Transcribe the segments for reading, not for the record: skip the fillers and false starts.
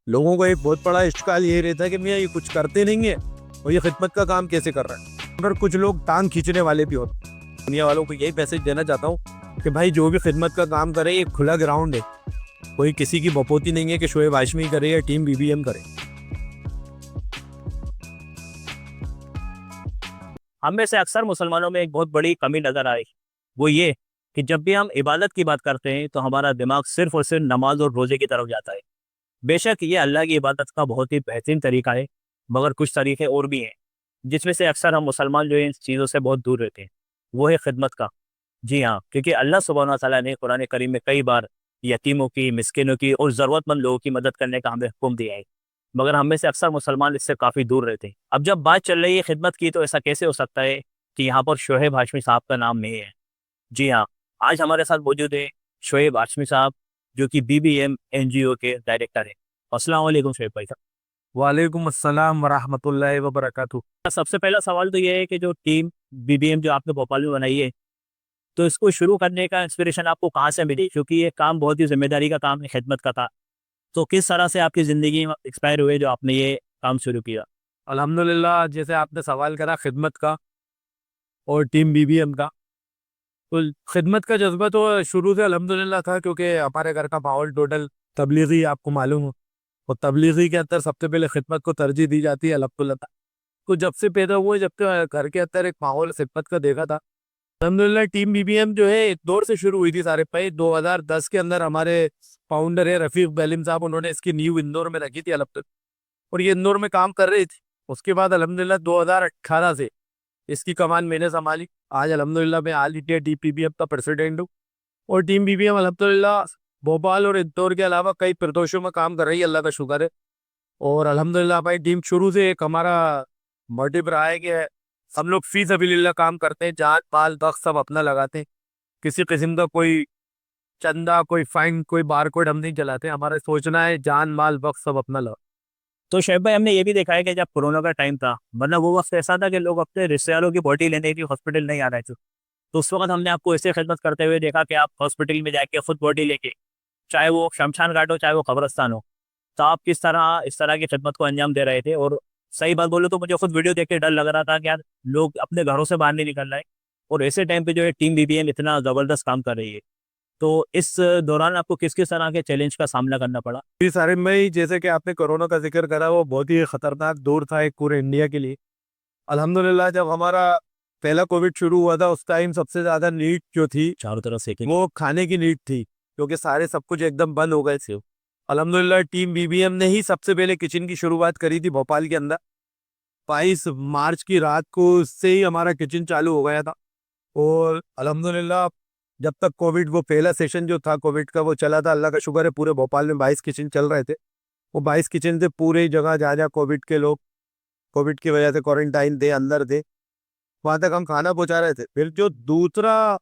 लोगों को एक बहुत बड़ा इश्काल ये रहता है कि मियाँ ये कुछ करते नहीं है और ये खिदमत का काम कैसे कर रहा है। अगर कुछ लोग टांग खींचने वाले भी होते हैं। दुनिया वालों को यही मैसेज देना चाहता हूँ कि भाई जो भी खिदमत का काम करे ये खुला ग्राउंड है, कोई किसी की बपोती नहीं है कि शोएब हाशमी करे या टीम बीबीएम करे। हम में से अक्सर मुसलमानों में एक बहुत बड़ी कमी नजर आई, वो ये कि जब भी हम इबादत की बात करते हैं तो हमारा दिमाग सिर्फ और सिर्फ नमाज और रोजे की तरफ जाता है। बेशक ये अल्लाह की इबादत का बहुत ही बेहतरीन तरीका है, मगर कुछ तरीके और भी हैं जिसमें से अक्सर हम मुसलमान जो है इन चीज़ों से बहुत दूर रहते हैं। वो है खिदमत का। जी हाँ, क्योंकि अल्लाह सुब्हानहू व तआला ने कुरान करीम में कई बार यतीमों की, मिस्किनों की और ज़रूरतमंद लोगों की मदद करने का हमें हुक्म दिया है, मगर हम में से अक्सर मुसलमान इससे काफ़ी दूर रहते हैं। अब जब बात चल रही है खिदमत की, तो ऐसा कैसे हो सकता है कि यहाँ पर शोएब हाशमी साहब का नाम नहीं है। जी हाँ, आज हमारे साथ मौजूद है शोएब हाशमी साहब, जो कि बीबीएम एनजीओ के डायरेक्टर है। अस्सलाम वालेकुम शोएब भाई साहब। वालेकुम अस्सलाम वरहमतुल्लाहि वबरकातुहू। सबसे पहला सवाल तो ये है कि जो टीम बीबीएम जो आपने भोपाल में बनाई है, तो इसको शुरू करने का इंस्पिरेशन आपको कहाँ से मिली? क्योंकि ये काम बहुत ही जिम्मेदारी का काम है, खिदमत का था। तो किस तरह से आपकी ज़िंदगी में एक्सपायर हुए जो आपने ये काम शुरू किया? अल्हम्दुलिल्लाह, जैसे आपने सवाल करा खिदमत का और टीम बीबीएम का, तो खिदमत का जज्बा तो शुरू से अल्हम्दुलिल्लाह था, क्योंकि हमारे घर का माहौल टोटल तबलीगी, आपको मालूम हो। और तबलीगी के अंदर सबसे पहले खिदमत को तरजीह दी जाती है अल्हम्दुलिल्लाह। तो जब से पैदा हुए, जब से घर के अंदर एक माहौल खिदमत का देखा था, अल्हम्दुलिल्लाह टीम बीबीएम जो है एक दौर से शुरू हुई थी सारे भाई। 2010 के अंदर हमारे फाउंडर है रफीक बेलिम साहब, उन्होंने इसकी नींव इंदौर में रखी थी अल्हम्दुलिल्लाह, और ये इंदौर में काम कर रही थी। उसके बाद अल्हम्दुलिल्लाह 2018 से इसकी कमान मैंने संभाली। आज अल्हम्दुलिल्लाह मैं ऑल इंडिया टीपीबीएम का प्रेसिडेंट हूँ। और टीम बीबीएम अल्हम्दुलिल्लाह भोपाल और इंदौर के अलावा कई प्रदेशों में काम कर रही है, अल्लाह का शुक्र है। और अल्हम्दुलिल्लाह भाई टीम शुरू से एक हमारा मोटिव रहा है कि हम लोग फी सबिलिल्लाह काम करते हैं, जान माल वक्त सब अपना लगाते हैं। किसी किस्म का कोई चंदा, कोई फाइन, कोई बारकोड हम नहीं चलाते। हमारा सोचना है जान माल वक्त सब अपना लगा। तो शोएब भाई, हमने ये भी देखा है कि जब कोरोना का टाइम था, मतलब वो वक्त ऐसा था कि लोग अपने रिश्तेदारों की बॉडी लेने के लिए हॉस्पिटल नहीं आ रहे थे। तो उस वक्त हमने आपको ऐसे खिदमत करते हुए देखा कि आप हॉस्पिटल में जाके खुद बॉडी लेके, चाहे वो शमशान घाट हो चाहे वो कब्रस्तान हो, तो आप किस तरह इस तरह की खिदमत को अंजाम दे रहे थे। और सही बात बोलो तो मुझे खुद वीडियो देख के डर लग रहा था कि यार लोग अपने घरों से बाहर नहीं निकल रहे हैं, और ऐसे टाइम पे जो है टीम बीबीएम इतना जबरदस्त काम कर रही है। तो इस दौरान आपको किस किस तरह के चैलेंज का सामना करना पड़ा? जी सारे में, जैसे कि आपने कोरोना का जिक्र करा, वो बहुत ही खतरनाक दौर था एक पूरे इंडिया के लिए। अल्हम्दुलिल्लाह जब हमारा पहला कोविड शुरू हुआ था, उस टाइम सबसे ज्यादा नीड जो थी चारों तरफ से वो खाने की नीड थी, क्योंकि सारे सब कुछ एकदम बंद हो गए थे। अल्हम्दुलिल्लाह टीम बीबीएम ने ही सबसे पहले किचन की शुरुआत करी थी भोपाल के अंदर। 22 मार्च की रात को से ही हमारा किचन चालू हो गया था। और अल्हम्दुलिल्लाह जब तक कोविड, वो पहला सेशन जो था कोविड का वो चला था, अल्लाह का शुक्र है पूरे भोपाल में 22 किचन चल रहे थे। वो 22 किचन से पूरी जगह जहाँ जहाँ कोविड के लोग कोविड की वजह से क्वारंटाइन थे, अंदर थे, वहां तक हम खाना पहुंचा रहे थे। फिर जो दूसरा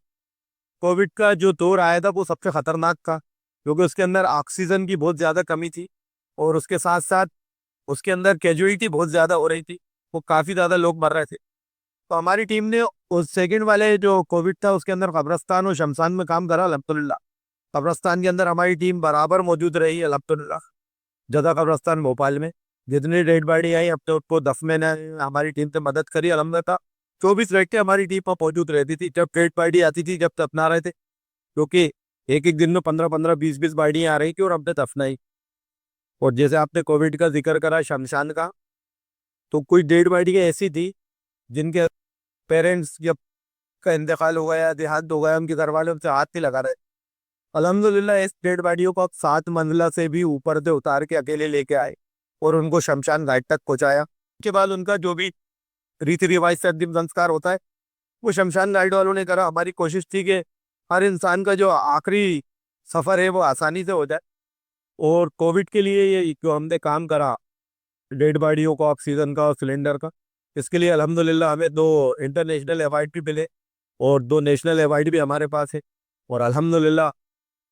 कोविड का जो दौर आया था वो सबसे खतरनाक था, क्योंकि उसके अंदर ऑक्सीजन की बहुत ज्यादा कमी थी, और उसके साथ साथ उसके अंदर कैजुअलिटी बहुत ज्यादा हो रही थी। वो काफी ज्यादा लोग मर रहे थे। तो हमारी टीम ने उस सेकंड वाले जो कोविड था उसके अंदर कब्रस्तान और शमशान में काम करा अल्हम्दुलिल्लाह। कब्रस्तान के अंदर हमारी टीम बराबर मौजूद रही है अल्हम्दुलिल्लाह। जदा कब्रस्तान भोपाल में जितनी डेड बॉडी आई अपने उनको दफन हमारी टीम से मदद करी अल्हम्दुलिल्लाह। 24 घंटे हमारी टीम पर मौजूद रहती थी, जब डेड बॉडी आती थी जब दफना रहे थे, क्योंकि एक एक दिन में 15-15, 20-20 बॉडियां आ रही थी और हमने दफनाई। और जैसे आपने कोविड का जिक्र करा शमशान का, तो कुछ डेड बॉडी ऐसी थी जिनके पेरेंट्स जब का इंतकाल हो गया, देहांत हो गया, उनके घर वाले उनसे हाथ नहीं लगा रहे। अल्हम्दुलिल्लाह इस डेड बॉडियों को अब 7 मंजिला से भी ऊपर से उतार के अकेले लेके आए और उनको शमशान घाट तक पहुंचाया। उसके बाद उनका जो भी रीति रिवाज से अंतिम संस्कार होता है वो शमशान घाट वालों ने करा। हमारी कोशिश थी कि हर इंसान का जो आखिरी सफर है वो आसानी से हो जाए। और कोविड के लिए ये जो हमने काम करा, डेड बॉडियों को ऑक्सीजन का और सिलेंडर का, इसके लिए अल्हम्दुलिल्लाह हमें 2 इंटरनेशनल अवार्ड भी मिले और 2 नेशनल अवार्ड भी हमारे पास है। और अल्हम्दुलिल्लाह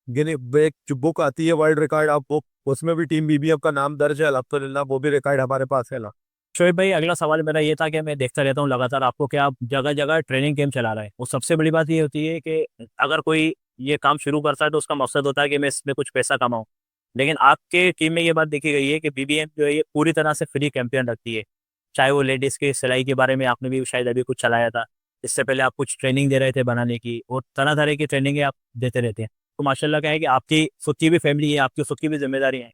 गिनी एक जो बुक आती है वर्ल्ड रिकॉर्ड ऑफ बुक, उसमें भी टीम बीबीएफ का नाम दर्ज है अल्हम्दुलिल्लाह। वो भी रिकॉर्ड हमारे पास है ना। शोएब भाई, अगला सवाल मेरा ये था कि मैं देखता रहता हूँ लगातार आपको कि आप जगह जगह ट्रेनिंग कैंप चला रहे हैं। और सबसे बड़ी बात ये होती है कि अगर कोई ये काम शुरू करता है तो उसका मकसद होता है कि मैं इसमें कुछ पैसा कमाऊँ। लेकिन आपके टीम में ये बात देखी गई है कि बीबीएम जो है ये पूरी तरह से फ्री कैंपेन रखती है, चाहे वो लेडीज़ की सिलाई के बारे में आपने भी शायद अभी कुछ चलाया था, इससे पहले आप कुछ ट्रेनिंग दे रहे थे बनाने की, और तरह तरह की ट्रेनिंगें आप देते रहते हैं। तो माशाल्लाह क्या है कि आपकी खुद की भी फैमिली है, आपकी खुद की भी जिम्मेदारी है।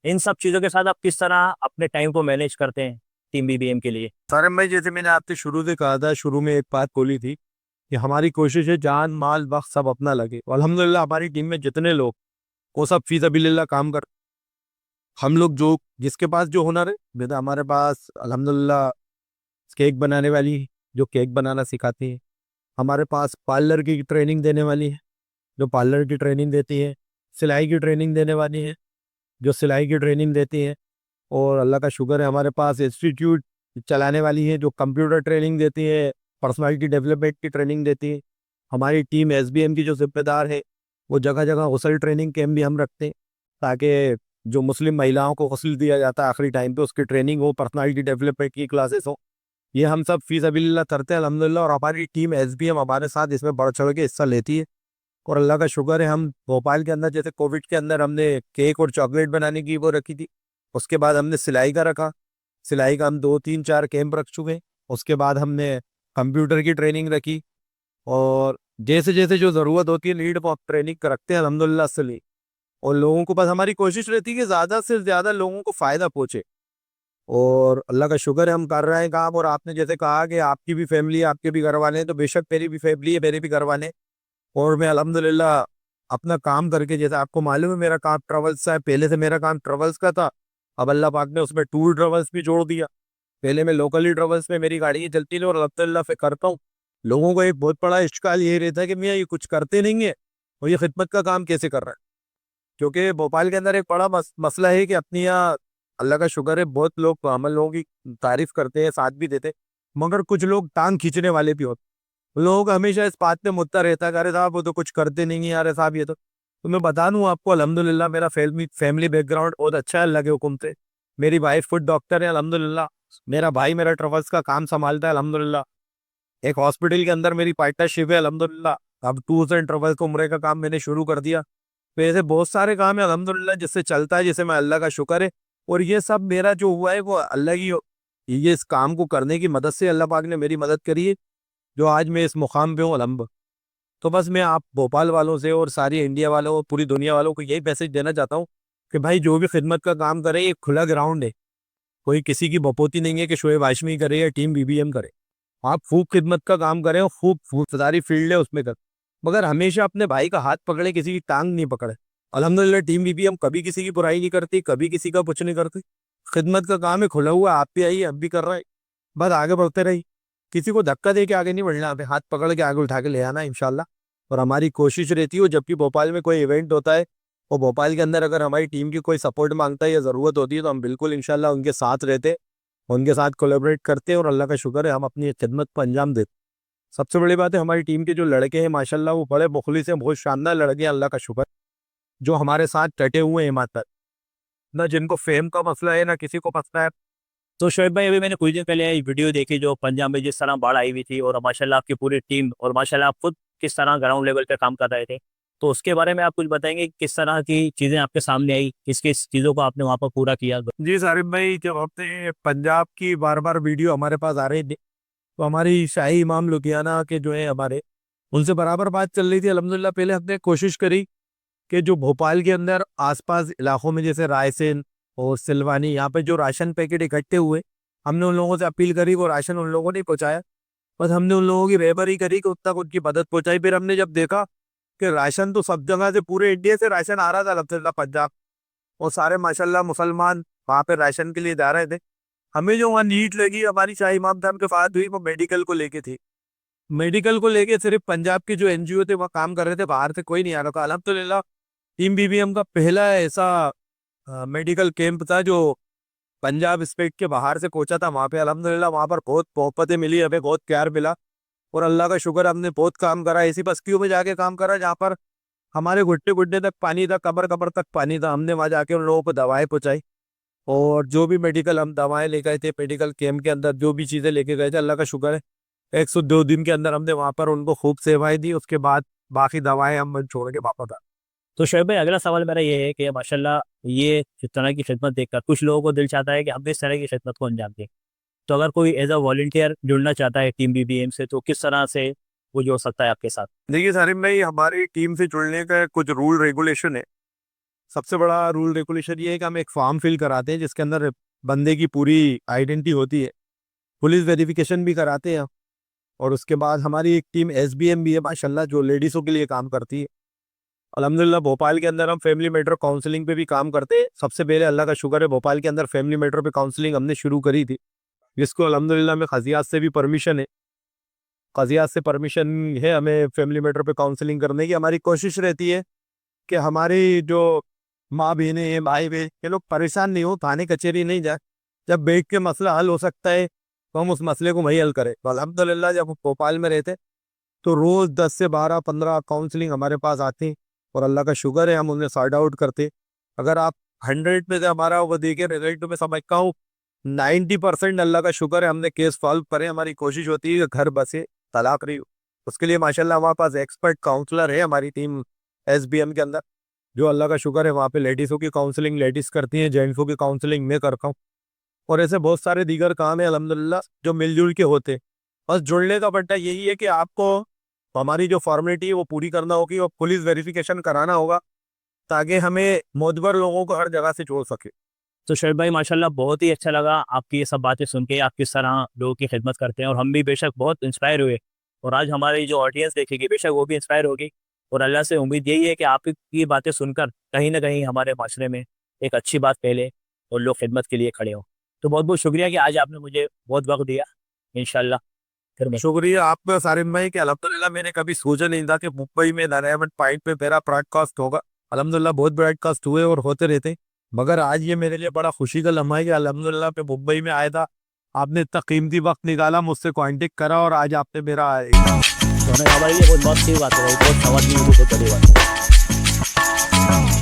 इन सब चीज़ों के साथ आप किस तरह अपने टाइम को मैनेज करते हैं टीम बीबीएम के लिए? सारम भाई, जैसे मैंने आपसे शुरू से कहा था, शुरू में एक बात बोली थी कि हमारी कोशिश है जान माल वक्त सब अपना लगे। और अल्हम्दुलिल्लाह हमारी टीम में जितने लोग, वो सब फी सबिलिल्लाह काम कर। हम लोग जो जिसके पास जो हुनर है, बेटा हमारे पास अल्हम्दुलिल्लाह केक बनाने वाली है, जो केक बनाना सिखाती है। हमारे पास पार्लर की ट्रेनिंग देने वाली है, जो पार्लर की ट्रेनिंग देती है। सिलाई की ट्रेनिंग देने वाली है, जो सिलाई की ट्रेनिंग देती है। और अल्लाह का शुक्र है हमारे पास इंस्टीट्यूट चलाने वाली है, जो कंप्यूटर ट्रेनिंग देती है, पर्सनालिटी डेवलपमेंट की ट्रेनिंग देती है। हमारी टीम एसबीएम की जो जिम्मेदार है, वो जगह जगह गसल ट्रेनिंग कैंप भी हम रखते हैं, ताकि जो मुस्लिम महिलाओं को गसल दिया जाता है आखिरी टाइम पे, उसकी ट्रेनिंग हो, पर्सनालिटी डेवलपमेंट की क्लासेस हो। ये हम सब फी सबिलिल्लाह करते हैं अल्हम्दुलिल्लाह। और हमारी टीम एसबीएम हमारे साथ इसमें बढ़ चढ़ के हिस्सा लेती है। और अल्लाह का शुक्र है, हम भोपाल के अंदर जैसे कोविड के अंदर हमने केक और चॉकलेट बनाने की वो रखी थी, उसके बाद हमने सिलाई का रखा। सिलाई का हम 2 3 4 कैंप रख चुके हैं। उसके बाद हमने कंप्यूटर की ट्रेनिंग रखी। और जैसे जैसे जो ज़रूरत होती है नीड वो ट्रेनिंग रखते हैं अल्हम्दुलिल्लाह से ली। और लोगों को बस हमारी कोशिश रहती है कि ज़्यादा से ज़्यादा लोगों को फ़ायदा पहुँचे। और अल्लाह का शुक्र है हम कर रहे हैं काम। और आपने जैसे कहा कि आपकी भी फैमिली है, आपके भी घर वाले हैं, तो बेशक मेरी भी फैमिली है, मेरे भी घर वाले हैं। और मैं अल्हम्दुलिल्लाह अपना काम करके, जैसे आपको मालूम है मेरा काम ट्रेवल्स का है, पहले से मेरा काम ट्रेवल्स का था। अब अल्लाह पाक ने उसमें टूर ट्रेवल्स भी जोड़ दिया। पहले मैं लोकली ट्रेवल्स में मेरी गाड़ी चलती थी, और अल्हम्दुलिल्लाह फिर करता हूँ। लोगों को एक बहुत बड़ा इश्काल ये रहता है कि मियाँ ये कुछ करते नहीं है, और ये खिदमत का काम कैसे कर रहा है। क्योंकि भोपाल के अंदर एक बड़ा मसला है कि अपनी यहाँ अल्लाह का शुक्र है बहुत लोग हम लोगों की तारीफ करते हैं, साथ भी देते हैं, मगर कुछ लोग टांग खींचने वाले भी होते हैं। लोगों का हमेशा इस बात पे मुद्दा रहता है कि अरे साहब वो तो कुछ करते नहीं है, अरे साहब ये तो मैं बता दूं आपको, अल्हम्दुलिल्लाह मेरा फैमिली बैकग्राउंड बहुत अच्छा है अल्लाह के हुक्म से। मेरी वाइफ फुड डॉक्टर है अल्हम्दुलिल्लाह। मेरा भाई मेरा ट्रेवल्स का काम संभालता है अल्हम्दुलिल्लाह। एक हॉस्पिटल के अंदर मेरी पार्टनरशिप है अल्हम्दुलिल्लाह। अब टूर्स एंड ट्रेवल्स को उम्रे का काम मैंने शुरू कर दिया। तो ऐसे बहुत सारे काम है अल्हम्दुलिल्लाह जिससे चलता है, जिससे मैं अल्लाह का शुक्र है। और ये सब मेरा जो हुआ है वो अल्लाह की, ये इस काम को करने की मदद से अल्लाह पाक ने मेरी मदद करी है, जो आज मैं इस मुकाम पे हूँ अलहम्द। तो बस मैं आप भोपाल वालों से और सारी इंडिया वालों और पूरी दुनिया वालों को यही मैसेज देना चाहता हूँ कि भाई जो भी खिदमत का काम करे, ये खुला ग्राउंड है। कोई किसी की बपोती नहीं है कि शोएब हाशमी करे या टीम बीबीएम करे। आप खूब खिदमत का काम करें और खूब सारी फील्ड है उसमें कर, मगर हमेशा अपने भाई का हाथ पकड़े, किसी की टांग नहीं पकड़े। अल्हम्दुलिल्लाह टीम बीबीएम कभी किसी की बुराई नहीं करती, कभी किसी का कुछ नहीं करती। खिदमत का काम है, खुला हुआ, आप भी आइए, अब भी कर रहे हैं। बस आगे बढ़ते रहिए, किसी को धक्का दे के आगे नहीं बढ़ना, हमें हाथ पकड़ के आगे उठा के ले आना इंशाल्लाह। और हमारी कोशिश रहती है जब भी भोपाल में कोई इवेंट होता है, और भोपाल के अंदर अगर हमारी टीम की कोई सपोर्ट मांगता है या ज़रूरत होती है, तो हम बिल्कुल इंशाल्लाह उनके साथ रहते हैं, उनके साथ कोलेबरेट करते हैं। और अल्लाह का शुक्र है हम अपनी खिदमत को अंजाम देते हैं। सबसे बड़ी बात है हमारी टीम के जो लड़के हैं माशाल्लाह वो बड़े मुखलिस हैं, बहुत शानदार लड़के हैं अल्लाह का शुक्र, जो हमारे साथ डटे हुए हैं ईमानदार। ना जिनको फेम का मसला है, ना किसी को मसला है। तो शोएब भाई, अभी मैंने कुछ दिन पहले एक वीडियो देखी जो पंजाब में जिस तरह बाढ़ आई हुई थी, और माशाल्लाह आपकी पूरी टीम और माशाल्लाह आप खुद किस तरह ग्राउंड लेवल पे काम कर रहे थे, तो उसके बारे में आप कुछ बताएंगे कि किस तरह की चीज़ें आपके सामने आई, किस किस चीज़ों को आपने वहाँ पर पूरा किया? जी सारिम भाई, जब अपने पंजाब की बार बार वीडियो हमारे पास आ रही थी, तो हमारी शाही इमाम लुधियाना के जो है हमारे, उनसे बराबर बात चल रही थी अल्हम्दुलिल्लाह। पहले हमने कोशिश करी कि जो भोपाल के अंदर आसपास इलाकों में जैसे रायसेन और सिलवानी, यहाँ पे जो राशन पैकेट इकट्ठे हुए, हमने उन लोगों से अपील करी, वो राशन उन लोगों ने पहुंचाया। बस हमने उन लोगों की रहबरी करी कि उतना उनकी मदद पहुंचाई। फिर हमने जब देखा कि राशन तो सब जगह से, पूरे इंडिया से राशन आ रहा था अल्हम्दुलिल्लाह पंजाब, और सारे माशाल्लाह मुसलमान वहाँ पे राशन के लिए जा रहे थे। हमें जो वहाँ नीड लगी, हमारी शाही इमाम साहब के साथ हुई, वो मेडिकल को लेके थी। मेडिकल को लेके सिर्फ पंजाब के जो एनजीओ थे वहाँ काम कर रहे थे, बाहर से कोई नहीं आ रहा था। अल्हम्दुलिल्लाह टीम बीबीएम का पहला ऐसा मेडिकल कैंप था जो पंजाब स्टेट के बाहर से पहुंचा था वहाँ पे। अल्हम्दुलिल्लाह वहाँ पर बहुत मोहब्बतें मिली, हमें बहुत प्यार मिला। और अल्लाह का शुक्र, हमने बहुत काम करा, ऐसी बस्तियों में जाके काम करा जहाँ पर हमारे घुटने घुटने तक पानी था, कबर कबर तक पानी था। हमने वहाँ जाके उन लोगों को दवाएं पहुँचाई, और जो भी मेडिकल हम दवाएं ले गए थे मेडिकल कैंप के अंदर, जो भी चीज़ें लेके गए थे, अल्लाह का शुक्र है 102 दिन के अंदर हमने वहाँ पर उनको खूब सेवाएं दी। उसके बाद बाकी दवाएं हम छोड़ के वापस आ। तो शोएब भाई, अगला सवाल मेरा ये है कि माशाल्लाह ये इस तरह की खिदमत देखकर कुछ लोगों को दिल चाहता है कि हम भी इस तरह की खिदमत को अंजाम दें। तो अगर कोई एज अ वॉलंटियर जुड़ना चाहता है टीम बीबीएम से, तो किस तरह से वो जुड़ सकता है आपके साथ? देखिए सारिम भाई, हमारी टीम से जुड़ने का कुछ रूल रेगुलेशन है। सबसे बड़ा रूल रेगुलेशन ये है कि हम एक फॉर्म फिल कराते हैं जिसके अंदर बंदे की पूरी आइडेंटिटी होती है, पुलिस वेरिफिकेशन भी कराते हैं। और उसके बाद हमारी एक टीम एसबीएम भी है माशाल्लाह, जो लेडीज़ों के लिए काम करती है। अल्हम्दुलिल्लाह भोपाल के अंदर हम फैमिली मैटर काउंसलिंग पे भी काम करते हैं। सबसे पहले अल्लाह का शुक्र है, भोपाल के अंदर फैमिली मैटर पे काउंसलिंग हमने शुरू करी थी, जिसको अल्हम्दुलिल्लाह में क़ज़ियात से भी परमिशन है। क़ज़ियात से परमिशन है हमें फैमिली मैटर पे काउंसलिंग करने की। हमारी कोशिश रहती है कि हमारी जो माँ बहनें हैं, भाई बहन, ये लोग परेशान नहीं हो, थाने कचहरी नहीं जाए। जब बैठ के मसला हल हो सकता है तो हम उस मसले को वहीं हल करें। तो अल्हम्दुलिल्लाह जब हम भोपाल में रहते तो रोज़ 10 से 12-15 काउंसलिंग हमारे पास आती और अल्लाह का शुक्र है हम उन्हें सॉर्ट आउट करते। अगर आप 100 में से हमारा वो देखें रिजल्ट में, समझता हूँ 90% अल्लाह का शुक्र है हमने केस सॉल्व करे। हमारी कोशिश होती है कि घर बसे तलाक रही हो, उसके लिए माशाल्लाह हमारे पास एक्सपर्ट काउंसलर है हमारी टीम एसबीएम के अंदर, जो अल्लाह का शुक्र है वहाँ पे लेडीज़ों की काउंसलिंग लेडीज़ करती हैं, जेंट्सों की काउंसलिंग मैं करता हूँ। और ऐसे बहुत सारे दीगर काम है अल्हम्दुलिल्लाह जो मिलजुल के होते। बस जुड़ने का बट्टा यही है कि आपको हमारी जो फॉर्मेलिटी है वो पूरी करना होगी और पुलिस वेरिफिकेशन कराना होगा, ताकि हमें मोतबर लोगों को हर जगह से जोड़ सके। तो शोएब भाई, माशाल्लाह बहुत ही अच्छा लगा आपकी ये सब बातें सुन के, आप किस तरह लोगों की खिदमत करते हैं, और हम भी बेशक बहुत इंस्पायर हुए। और आज हमारी जो ऑडियंस देखेगी बेशक वो भी इंस्पायर होगी। और अल्लाह से उम्मीद यही है कि आपकी बातें सुनकर कहीं ना कहीं हमारे माशरे में एक अच्छी बात फैले और लोग खिदमत के लिए खड़े हों। तो बहुत बहुत शुक्रिया कि आज आपने मुझे बहुत वक्त दिया। इंशाल्लाह फिर मैं शुक्रिया आपका सारिम भाई, कि अल्हम्दुलिल्लाह मैंने कभी सोचा नहीं था कि मुंबई में डायमंड पॉइंट पे मेरा ब्रॉडकास्ट होगा। अल्हम्दुलिल्लाह बहुत ब्रॉडकास्ट हुए और होते रहते, मगर आज ये मेरे लिए बड़ा खुशी का लम्हा है कि अल्हम्दुलिल्लाह पे मुंबई में आया था, आपने इतना कीमती वक्त निकाला, मुझसे कांटेक्ट करा और आज आपने मेरा तो हमारे लिए बहुत बहुत सी बात है, बहुत सवाल की बहुत बड़ी बात है।